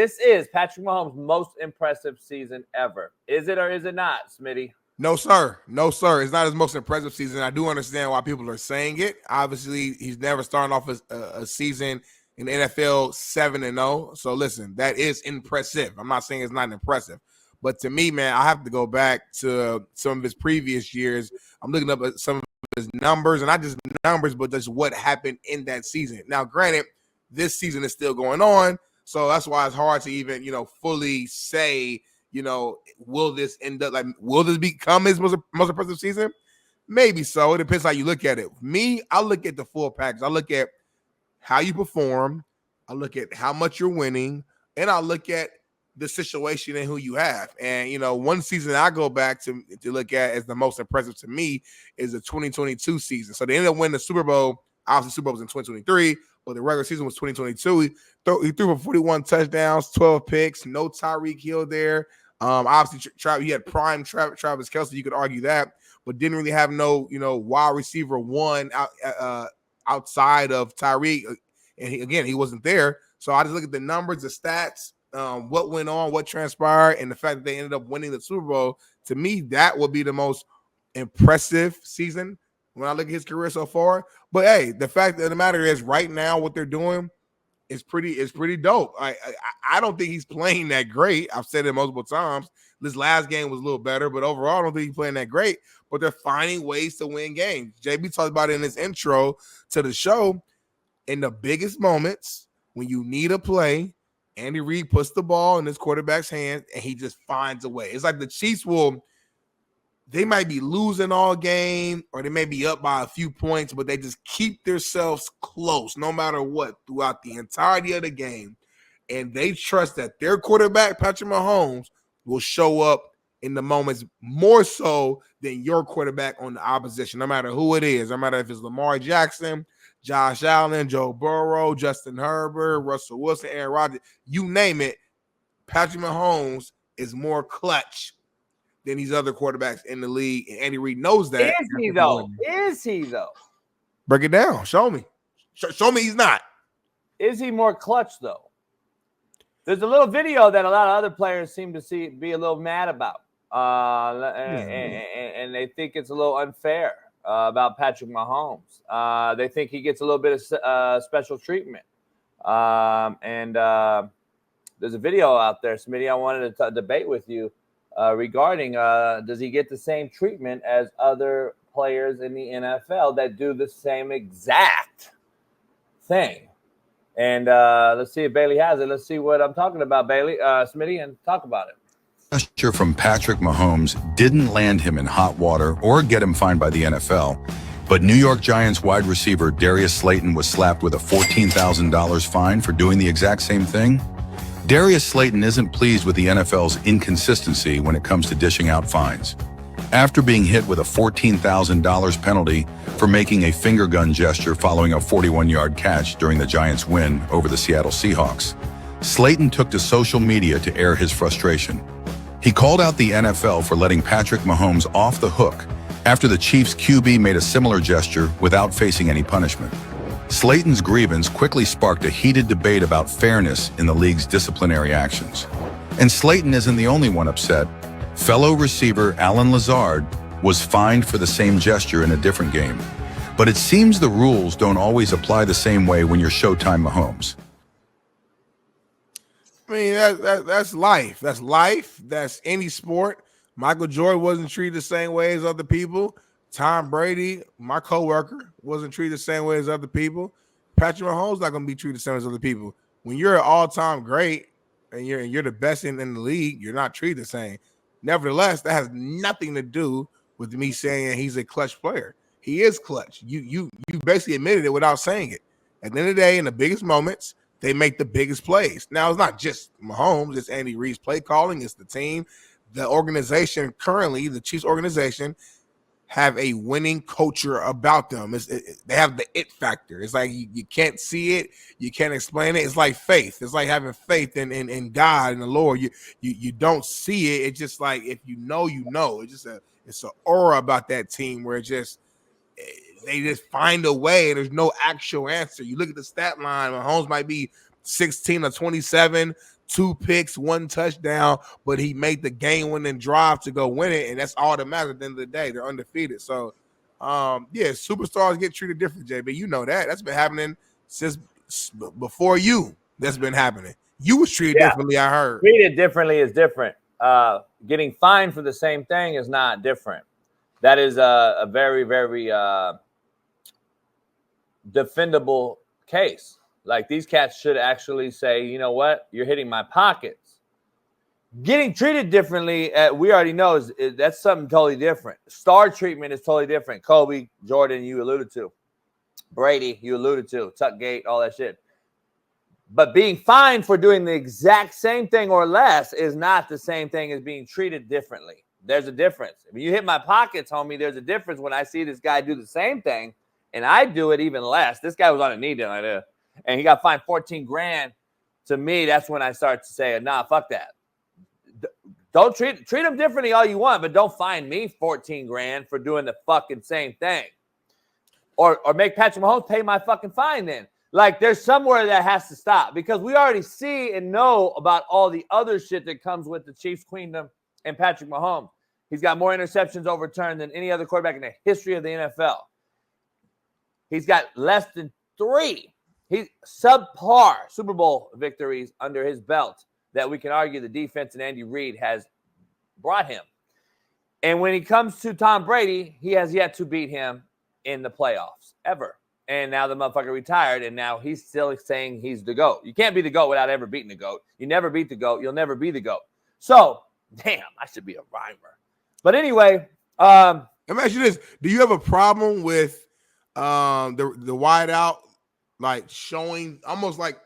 This is Patrick Mahomes' most impressive season ever. Is it or is it not, Smitty? No, sir. No, sir. It's not his most impressive season. I do understand why people are saying it. Obviously, he's never started off a season in the NFL 7-0. So, listen, that is impressive. I'm not saying it's not impressive. But to me, man, I have to go back to some of his previous years. I'm looking up at some of his numbers, and not just numbers, but just what happened in that season. Now, granted, this season is still going on. So that's why it's hard to even, fully say, will this end up will this become his most impressive season? Maybe so. It depends how you look at it. Me, I look at the full package. I look at how you perform. I look at how much you're winning, and I look at the situation and who you have. And, one season I go back to look at as the most impressive to me is the 2022 season. So they ended up winning the Super Bowl. Obviously, the Super Bowl was in 2023, but the regular season was 2022. He threw for 41 touchdowns, 12 picks, no Tyreek Hill there. Obviously, he had prime Travis Kelce. You could argue that, but didn't really have no, wide receiver one outside of Tyreek. And he wasn't there. So I just look at the numbers, the stats, what went on, what transpired, and the fact that they ended up winning the Super Bowl. To me, that would be the most impressive season when I look at his career so far. But hey, the fact of the matter is, right now, what they're doing is pretty dope. I don't think he's playing that great. I've said it multiple times. This last game was a little better, but overall, I don't think he's playing that great. But they're finding ways to win games. JB talked about it in his intro to the show. In the biggest moments, when you need a play, Andy Reid puts the ball in his quarterback's hands, and he just finds a way. It's like the Chiefs they might be losing all game, or they may be up by a few points, but they just keep themselves close no matter what throughout the entirety of the game. And they trust that their quarterback, Patrick Mahomes, will show up in the moments more so than your quarterback on the opposition, no matter who it is. No matter if it's Lamar Jackson, Josh Allen, Joe Burrow, Justin Herbert, Russell Wilson, Aaron Rodgers, you name it, Patrick Mahomes is more clutch than these other quarterbacks in the league. And Andy Reid knows that. Is he, though? Is he, though? Break it down. Show me. Show me he's not. Is he more clutch, though? There's a little video that a lot of other players seem to be a little mad about. And they think it's a little unfair about Patrick Mahomes. They think he gets a little bit of special treatment. And there's a video out there, Smitty, I wanted to debate with you regarding does he get the same treatment as other players in the NFL that do the same exact thing? And let's see if Bailey has it. Let's see what I'm talking about, Bailey, Smitty, and talk about it. Gesture from Patrick Mahomes didn't land him in hot water or get him fined by the NFL, but New York Giants wide receiver Darius Slayton was slapped with a $14,000 fine for doing the exact same thing. Darius Slayton isn't pleased with the NFL's inconsistency when it comes to dishing out fines. After being hit with a $14,000 penalty for making a finger gun gesture following a 41-yard catch during the Giants' win over the Seattle Seahawks, Slayton took to social media to air his frustration. He called out the NFL for letting Patrick Mahomes off the hook after the Chiefs' QB made a similar gesture without facing any punishment. Slayton's grievance quickly sparked a heated debate about fairness in the league's disciplinary actions. And Slayton isn't the only one upset. Fellow receiver Allen Lazard was fined for the same gesture in a different game. But it seems the rules don't always apply the same way when you're Showtime Mahomes. I mean, that's life. That's life. That's any sport. Michael Jordan wasn't treated the same way as other people. Tom Brady, my coworker, wasn't treated the same way as other people. Patrick Mahomes not going to be treated the same as other people. When you're an all-time great and you're the best in the league, you're not treated the same. Nevertheless, that has nothing to do with me saying he's a clutch player. He is clutch. You basically admitted it without saying it. At the end of the day, in the biggest moments, they make the biggest plays. Now, it's not just Mahomes. It's Andy Reid's play calling. It's the team. The organization currently, the Chiefs organization, have a winning culture about them. They have the it factor. It's like you can't see it. You can't explain it. It's like faith. It's like having faith in God and the Lord. You don't see it. It's just like if you know, you know. It's an aura about that team where they just find a way and there's no actual answer. You look at the stat line, Mahomes might be 16 or 27, 2 picks, 1 touchdown, but he made the game-winning drive to go win it, and that's all that matters at the end of the day. They're undefeated. So, yeah, superstars get treated different, JB. You know that. That's been happening since before you. That's been happening. You was treated differently, I heard. Treated differently is different. Getting fined for the same thing is not different. That is a very, very defendable case. Like, these cats should actually say, you know what? You're hitting my pockets. Getting treated differently, we already know that's something totally different. Star treatment is totally different. Kobe, Jordan, you alluded to. Brady, you alluded to. Tuckgate, all that shit. But being fined for doing the exact same thing or less is not the same thing as being treated differently. There's a difference. If you hit my pockets, homie, there's a difference when I see this guy do the same thing and I do it even less. This guy was on a knee down like that, and he got fined $14,000. To me, that's when I start to say, nah, fuck that. Don't treat them differently all you want, but don't fine me $14,000 for doing the fucking same thing. Or make Patrick Mahomes pay my fucking fine then. Like, there's somewhere that has to stop, because we already see and know about all the other shit that comes with the Chiefs' queendom and Patrick Mahomes. He's got more interceptions overturned than any other quarterback in the history of the NFL. He's got less than 3. He's subpar Super Bowl victories under his belt that we can argue the defense and Andy Reid has brought him. And when he comes to Tom Brady, he has yet to beat him in the playoffs, ever. And now the motherfucker retired, and now he's still saying he's the GOAT. You can't be the GOAT without ever beating the GOAT. You never beat the GOAT. You'll never be the GOAT. So, damn, I should be a rhymer. But anyway. Let me ask you this. Do you have a problem with the wide out, like, showing almost like,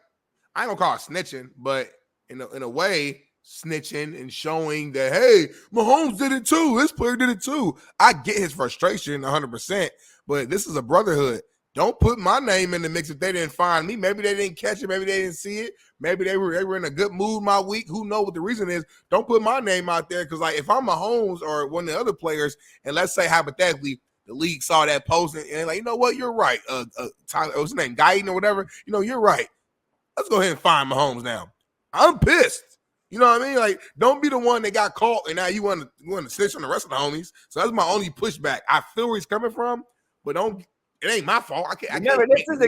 I don't call it snitching, but in a way, snitching and showing that, hey, Mahomes did it too. This player did it too. I get his frustration 100%, but this is a brotherhood. Don't put my name in the mix if they didn't find me. Maybe they didn't catch it. Maybe they didn't see it. Maybe they were in a good mood my week. Who knows what the reason is? Don't put my name out there, because, like, if I'm Mahomes or one of the other players, and let's say hypothetically the league saw that post and like, you know what, you're right. Tyler, what's his name, Guyton or whatever. You know, you're right. Let's go ahead and find Mahomes now. I'm pissed. You know what I mean? Like, don't be the one that got caught and now you want to snitch on the rest of the homies. So that's my only pushback. I feel where he's coming from, but don't. It ain't my fault. This is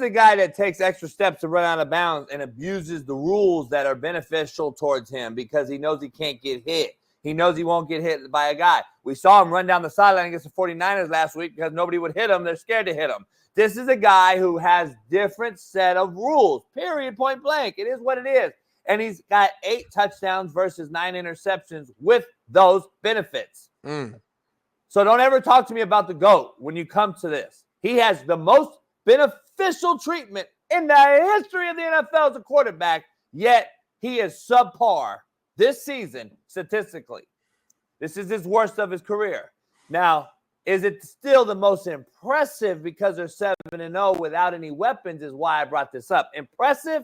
a guy that takes extra steps to run out of bounds and abuses the rules that are beneficial towards him because he knows he can't get hit. He knows he won't get hit by a guy. We saw him run down the sideline against the 49ers last week because nobody would hit him. They're scared to hit him. This is a guy who has different set of rules, period, point blank. It is what it is. And he's got 8 touchdowns versus 9 interceptions with those benefits. So don't ever talk to me about the GOAT when you come to this. He has the most beneficial treatment in the history of the NFL as a quarterback, yet he is subpar this season statistically. This is his worst of his career. Now, is it still the most impressive because they're 7-0 without any weapons is why I brought this up. Impressive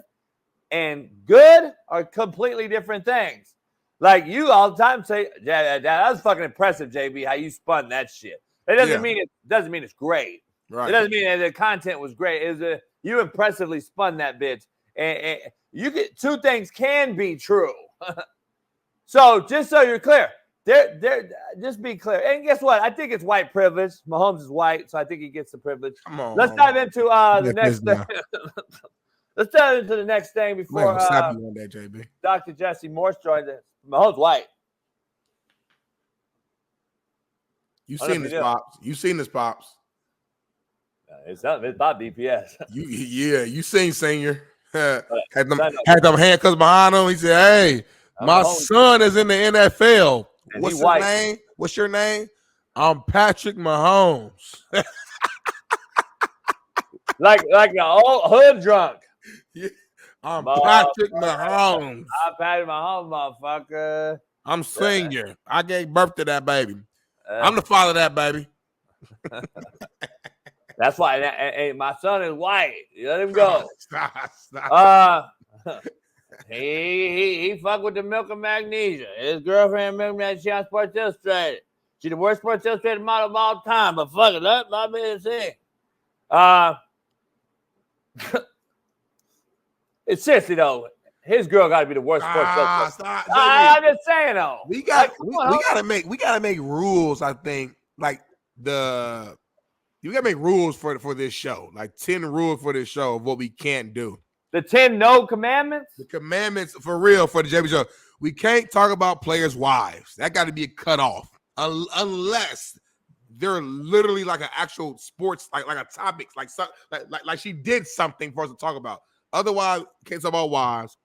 and good are completely different things. Like, you all the time say, yeah, that was fucking impressive, JB, how you spun that shit. It doesn't mean it's great. Right. It doesn't mean that the content was great. You impressively spun that bitch. And you get 2 things can be true. So just so you're clear, just be clear. And guess what? I think it's white privilege. Mahomes is white, so I think he gets the privilege. Come on. Let's dive into the next thing. Let's dive into the next thing before Dr. Jesse Morse joins us. Mahomes white. You've seen this, Pops. You've seen this, Pops. It's not DPS. You seen Senior. had them handcuffs behind him. He said, hey, my son is in the NFL. What's his name? What's your name? I'm Patrick Mahomes. like an old hood drunk. Yeah. I'm Patrick Mahomes. I'm Patrick Mahomes, motherfucker. I'm Senior. I gave birth to that baby. I'm the father of that baby. That's why. Hey, my son is white. You let him go. Stop. He fuck with the milk and magnesia. His girlfriend, milk and magnesia, she on Sports Illustrated. She's the worst Sports Illustrated model of all time. But fuck it, let my business in. It's seriously though. his girl got to be the worst sports illustrated. Stop. I'm just saying though. We gotta make rules. I think we gotta make rules for this show. Like 10 rules for this show of what we can't do. The 10 no commandments. The commandments for real for the JB show. We can't talk about players' wives. That got to be cut off unless they're literally like an actual sports like a topic like she did something for us to talk about. Otherwise, you can't talk about wives.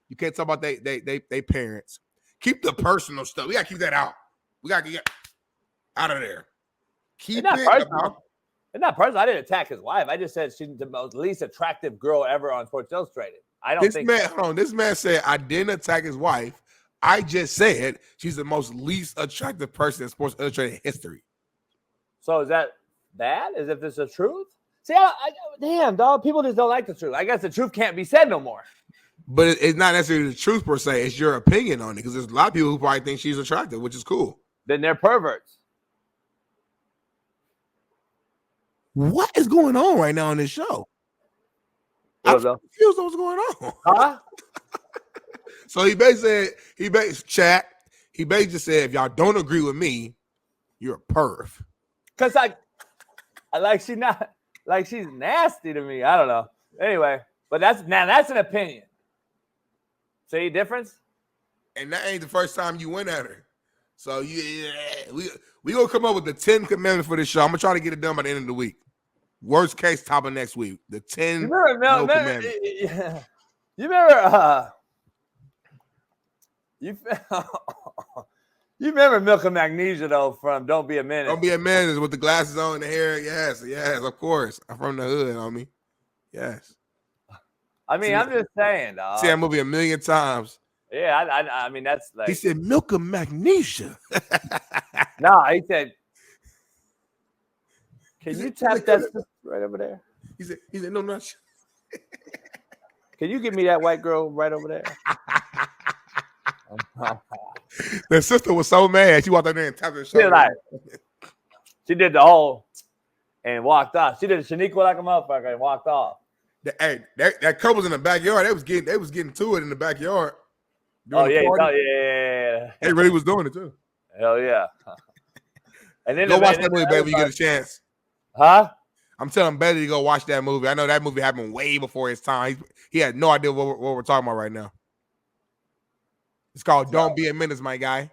You can't talk about they parents. Keep the personal stuff. We gotta keep that out. We gotta get out of there. Keep it personal. It's not personal. I didn't attack his wife. I just said she's the most least attractive girl ever on Sports Illustrated. I don't think this man said I didn't attack his wife. I just said she's the most least attractive person in Sports Illustrated history. So is that bad? Is if this the truth? See, damn, dog. People just don't like the truth. I guess the truth can't be said no more. But it's not necessarily the truth per se. It's your opinion on it because there's a lot of people who probably think she's attractive, which is cool. Then they're perverts. What is going on right now on this show? I'm confused on what's going on. Huh? So he basically said, just said, if y'all don't agree with me, you're a perv. Cause she's nasty to me. I don't know. Anyway, but that's an opinion. See difference? And that ain't the first time you went at her. So we gonna come up with the 10 commandments for this show. I'm gonna try to get it done by the end of the week. Worst case, top of next week. The 10 commandments. You remember you remember Milk and Magnesia though from Don't Be a Menace. Don't Be a Menace with the glasses on, the hair. Yes, of course. I'm from the hood, homie. Yes. I mean, I'm just saying, dog. See that movie a million times. Yeah, I mean that's like he said Milk and Magnesia. No, he said, can you tap that right over there? He said, no, not. Can you give me that white girl right over there? The sister was so mad. She walked up there and tapped her shoulder. She did the whole and walked off. She did a Shaniqua like a motherfucker and walked off. That couple was in the backyard. They was getting to it in the backyard. Oh yeah. They really was doing it too. Hell yeah. And then go watch that movie, baby, when you get a chance. Huh? I'm telling Betty to go watch that movie. I know that movie happened way before his time. He had no idea what we're talking about right now. It's called Don't Be a Menace, my guy.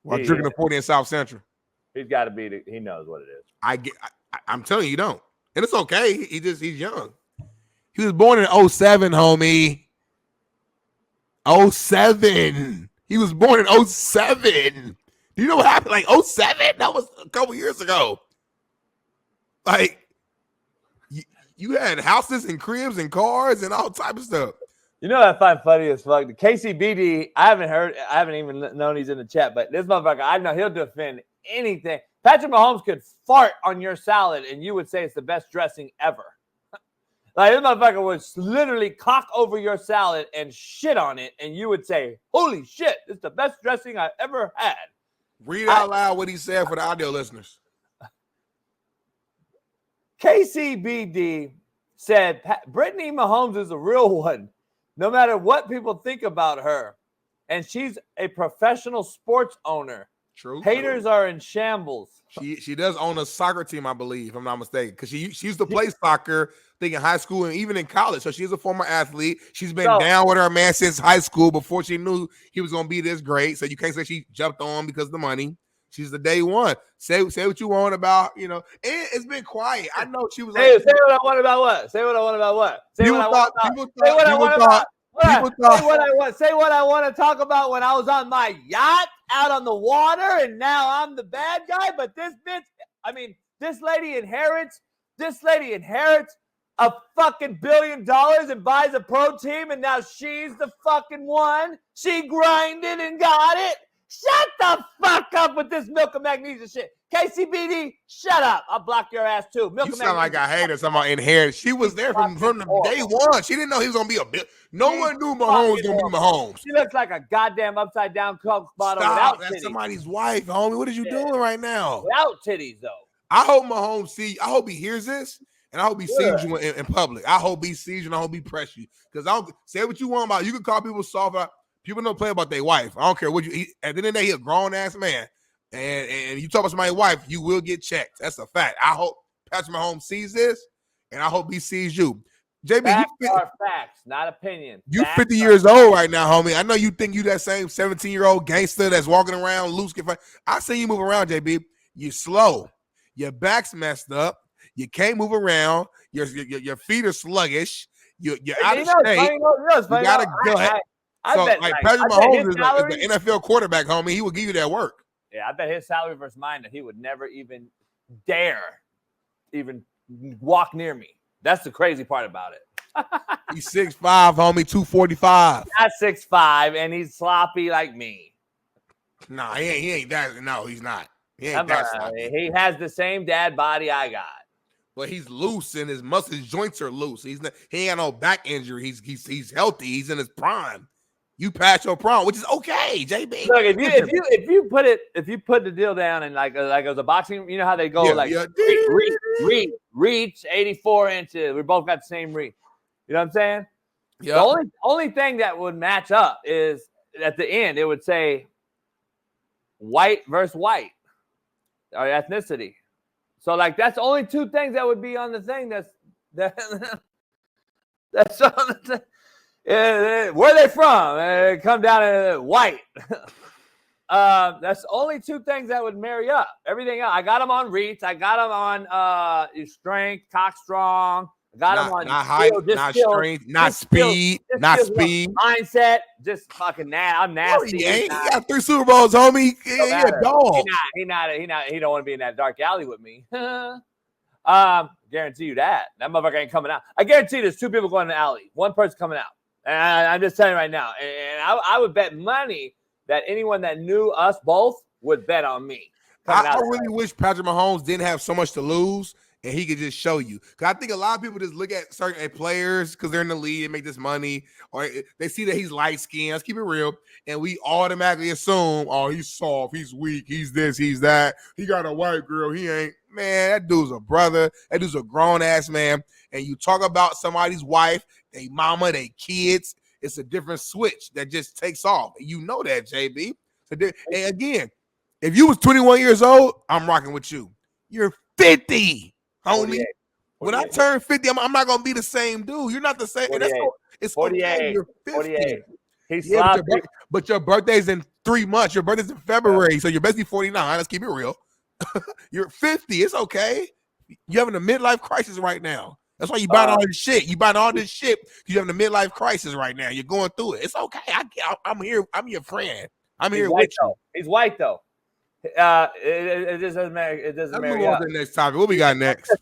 While drinking a 40 in South Central. He's got to be. He knows what it is. I'm telling you, don't. And it's okay. He's young. He was born in 07, homie. 07. He was born in 07. Do you know what happened? Like 07? That was a couple years ago. Like, you had houses and cribs and cars and all type of stuff. You know what I find funny as fuck? The KCBD, I haven't even known he's in the chat, but this motherfucker, I know he'll defend anything. Patrick Mahomes could fart on your salad and you would say it's the best dressing ever. Like, this motherfucker would literally cock over your salad and shit on it, and you would say, holy shit, this is the best dressing I ever had. Read out loud what he said for the audio listeners. KCBD said, Brittany Mahomes is a real one, no matter what people think about her. And she's a professional sports owner. True. Haters are in shambles. She does own a soccer team, I believe, if I'm not mistaken. Because she used to play soccer, I think in high school and even in college. So she's a former athlete. She's been down with her man since high school before she knew he was going to be this great. So you can't say she jumped on because of the money. She's the day one. Say what you want about, and it's been quiet. I know she was say what I want about what? Say what I want about what? Say what I want about. Say what I want about. Say what I want to talk about when I was on my yacht out on the water and now I'm the bad guy. But this bitch, this lady inherits a fucking $1 billion and buys a pro team and now she's the fucking one. She grinded and got it. Shut the fuck up with this Milk and Magnesia shit. KCBD, shut up. I'll block your ass too. You sound like a hater. Somebody inherited. She was there from the day one. She didn't know he was going to be a bit. No one knew Mahomes was going to be Mahomes. She looks like a goddamn upside down Coke bottle without titties. That's somebody's wife, homie. What are you doing right now? Without titties, though. I hope Mahomes I hope he hears this And I hope he sees you in public. I hope he sees you and I hope he press you. Because I don't say what you want about. You can call people soft. People don't play about their wife. I don't care what you. At the end of the day, he a grown ass man. And you talk about somebody's wife, you will get checked. That's a fact. I hope Patrick Mahomes sees this, and I hope he sees you. JB, facts are facts, not opinion. You facts 50 years old right now, homie. I know you think you that same 17-year-old gangster that's walking around loose. I see you move around, JB. You slow. Your back's messed up. You can't move around. Your feet are sluggish. You're out of shape. You gotta go ahead. So, like Patrick Mahomes is the NFL quarterback, homie. He will give you that work. Yeah, I bet his salary versus mine that he would never even dare even walk near me. That's the crazy part about it. He's 6'5", homie, 245. Not 6'5", and he's sloppy like me. Nah, he ain't that. No, he's not. He ain't that sloppy. He has the same dad body I got. But he's loose and his joints are loose. He ain't got no back injury. He's healthy. He's in his prime. You passed your prime, which is okay, JB. Look, if you put the deal down and like it was a boxing, you know how they go reach 84 inches. We both got the same reach. You know what I'm saying? Yeah. The only thing that would match up is at the end it would say white versus white or ethnicity. So like that's only two things that would be on the thing. That's on the thing. Where they from? Come down to white. That's only two things that would marry up. Everything else, I got them on reach. I got them on strength, cock strong. I got them on not height, not strength, not speed, not speed. Mindset, just fucking I'm nasty. He got 3 Super Bowls, homie. He a dog. He don't want to be in that dark alley with me. Guarantee you that motherfucker ain't coming out. I guarantee there's 2 people going in the alley. One person coming out. And I'm just telling you right now. And I would bet money that anyone that knew us both would bet on me. I really wish Patrick Mahomes didn't have so much to lose and he could just show you. Because I think a lot of people just look at certain players because they're in the league and make this money, or they see that he's light-skinned. Let's keep it real. And we automatically assume, oh, he's soft, he's weak, he's this, he's that. He got a white girl, he ain't. Man, that dude's a brother. That dude's a grown-ass man. And you talk about somebody's wife, they mama, they kids, it's a different switch that just takes off. You know that, JB. And again, if you was 21 years old, I'm rocking with you. You're 50, homie. 48. When I turn 50, I'm not going to be the same dude. You're not the same. It's 48. Okay. You're 50. 48. But your birthday's in 3 months. Your birthday's in February, so you're basically 49. Let's keep it real. You're 50. It's okay. You're having a midlife crisis right now. That's why you buying all this shit. You buying all this shit because you're having a midlife crisis right now. You're going through it. It's okay. I'm here. I'm your friend. I'm here with you. He's white though. It just doesn't matter. It doesn't matter. Let's move on to the next topic. What we got next?